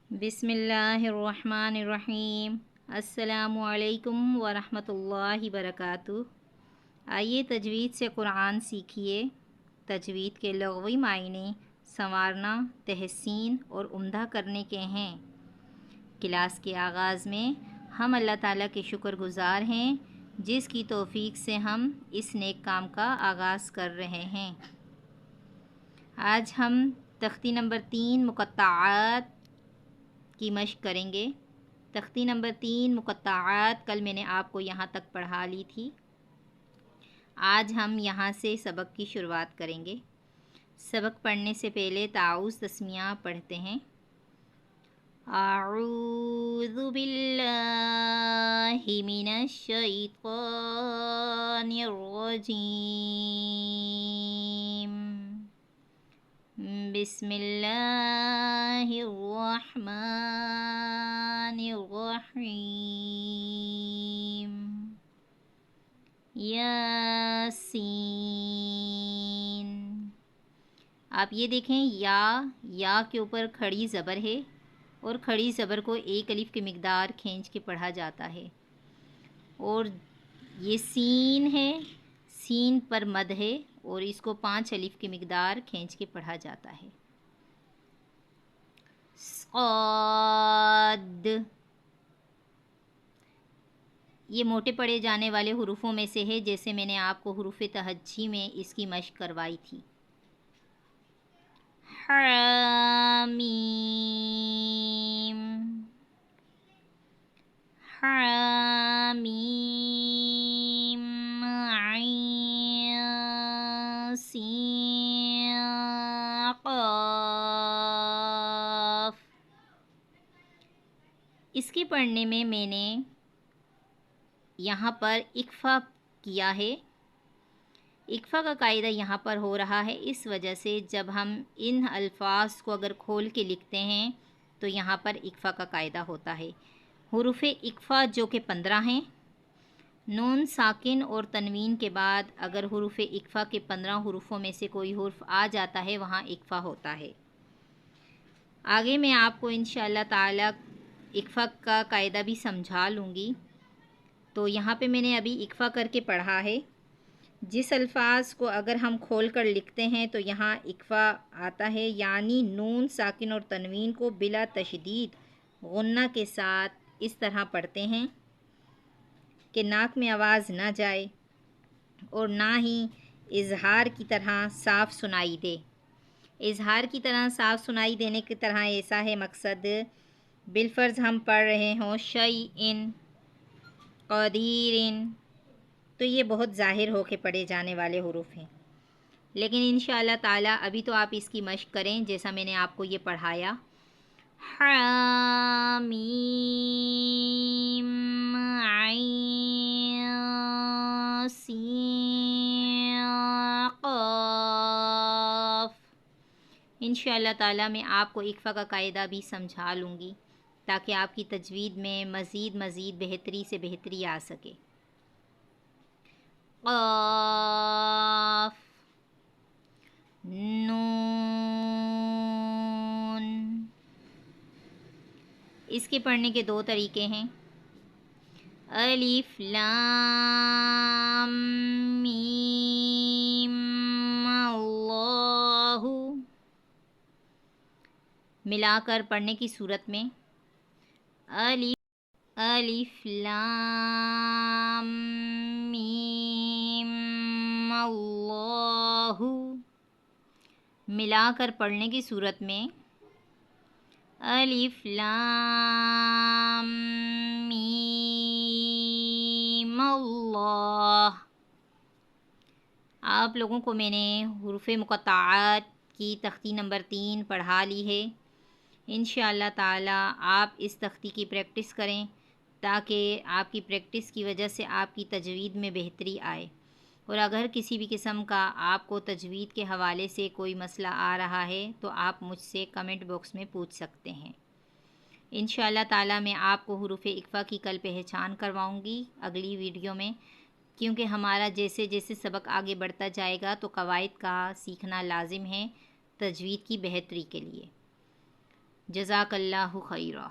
بسم اللہ الرحمن الرحیم۔ السلام علیکم ورحمۃ اللہ وبرکاتہ۔ آئیے تجوید سے قرآن سیکھیے۔ تجوید کے لغوی معنی سنوارنا، تحسین اور عمدہ کرنے کے ہیں۔ کلاس کے آغاز میں ہم اللہ تعالیٰ کے شکر گزار ہیں جس کی توفیق سے ہم اس نیک کام کا آغاز کر رہے ہیں۔ آج ہم تختی نمبر 3 مقطعات کی مشق کریں گے۔ تختی نمبر 3 مقطعات کل میں نے آپ کو یہاں تک پڑھا لی تھی۔ آج ہم یہاں سے سبق کی شروعات کریں گے۔ سبق پڑھنے سے پہلے تعوذ تسمیہ پڑھتے ہیں۔ اعوذ باللہ من الشیطان الرجیم، بسم اللہ الرحمن الرحیم، یاسین۔ آپ یہ دیکھیں یا کے اوپر کھڑی زبر ہے اور کھڑی زبر کو ایک الف کی مقدار کھینچ کے پڑھا جاتا ہے، اور یہ سین ہے، سین پر مد ہے اور اس کو 5 الف کی مقدار کھینچ کے پڑھا جاتا ہے۔ صاد، یہ موٹے پڑھے جانے والے حروفوں میں سے ہے، جیسے میں نے آپ کو حروف تہجی میں اس کی مشق کروائی تھی۔ حامیم، حامیم، عین سین قاف۔ اس کے پڑھنے میں نے یہاں پر اکفا کیا ہے۔ اکفا کا قاعدہ یہاں پر ہو رہا ہے اس وجہ سے جب ہم ان الفاظ کو اگر کھول کے لکھتے ہیں تو یہاں پر اکفا کا قاعدہ ہوتا ہے۔ حروف اکفا جو کہ 15 ہیں، نون ساکن اور تنوین کے بعد اگر حروف اکفا کے 15 حروفوں میں سے کوئی حرف آ جاتا ہے وہاں اکفا ہوتا ہے۔ آگے میں آپ کو انشاءاللہ تعالی اکفا کا قاعدہ بھی سمجھا لوں گی۔ تو یہاں پہ میں نے ابھی اکفا کر کے پڑھا ہے۔ جس الفاظ کو اگر ہم کھول کر لکھتے ہیں تو یہاں اکفا آتا ہے، یعنی نون ساکن اور تنوین کو بلا تشدید غنہ کے ساتھ اس طرح پڑھتے ہیں کہ ناک میں آواز نہ جائے اور نہ ہی اظہار کی طرح صاف سنائی دے۔ اظہار کی طرح صاف سنائی دینے کی طرح ایسا ہے مقصد، بالفرض ہم پڑھ رہے ہوں شیئن، قدیرن، تو یہ بہت ظاہر ہو کے پڑھے جانے والے حروف ہیں، لیکن انشاءاللہ تعالی ابھی تو آپ اس کی مشق کریں جیسا میں نے آپ کو یہ پڑھایا۔ حامیم، عین سین قاف۔ انشاءاللہ تعالی میں آپ کو اکفا کا قاعدہ بھی سمجھا لوں گی تاکہ آپ کی تجوید میں مزید بہتری سے بہتری آ سکے۔ قاف، نون۔ اس کے پڑھنے کے 2 طریقے ہیں، الف لام میم اللہ، ملا کر پڑھنے کی صورت میں الف لام میم اللہ، ملا کر پڑھنے کی صورت میں الف لام میم اللہ۔ آپ لوگوں کو میں نے حروف مقطعات کی تختی نمبر 3 پڑھا لی ہے۔ انشاءاللہ تعالی آپ اس تختی کی پریکٹس کریں تاکہ آپ کی پریکٹس کی وجہ سے آپ کی تجوید میں بہتری آئے، اور اگر کسی بھی قسم کا آپ کو تجوید کے حوالے سے کوئی مسئلہ آ رہا ہے تو آپ مجھ سے کمنٹ باکس میں پوچھ سکتے ہیں۔ انشاءاللہ تعالی میں آپ کو حروف اکفا کی کل پہچان کرواؤں گی اگلی ویڈیو میں، کیونکہ ہمارا جیسے جیسے سبق آگے بڑھتا جائے گا تو قواعد کا سیکھنا لازم ہے تجوید کی بہتری کے لیے۔ جزاک اللہ خیرہ.